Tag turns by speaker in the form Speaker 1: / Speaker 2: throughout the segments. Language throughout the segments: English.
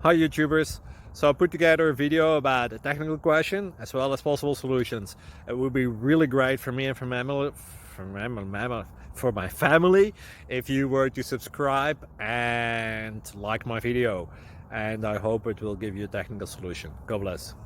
Speaker 1: Hi YouTubers! So I put together a video about a technical question as well as possible solutions. It would be really great for me and for my family if you were to subscribe and like my video, and I hope it will give you a technical solution. God bless.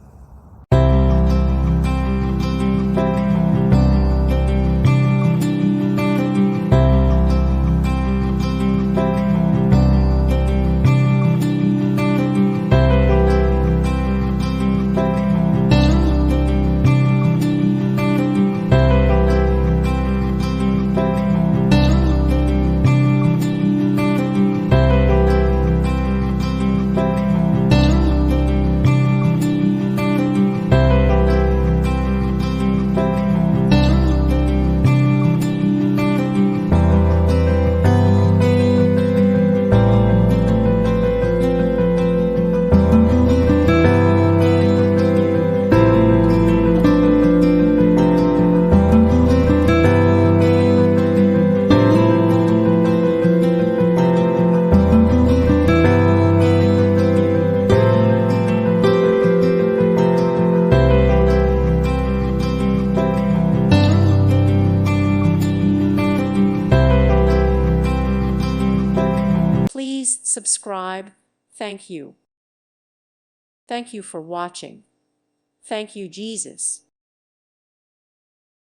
Speaker 2: Please subscribe. Thank you. Thank you for watching. Thank you, Jesus.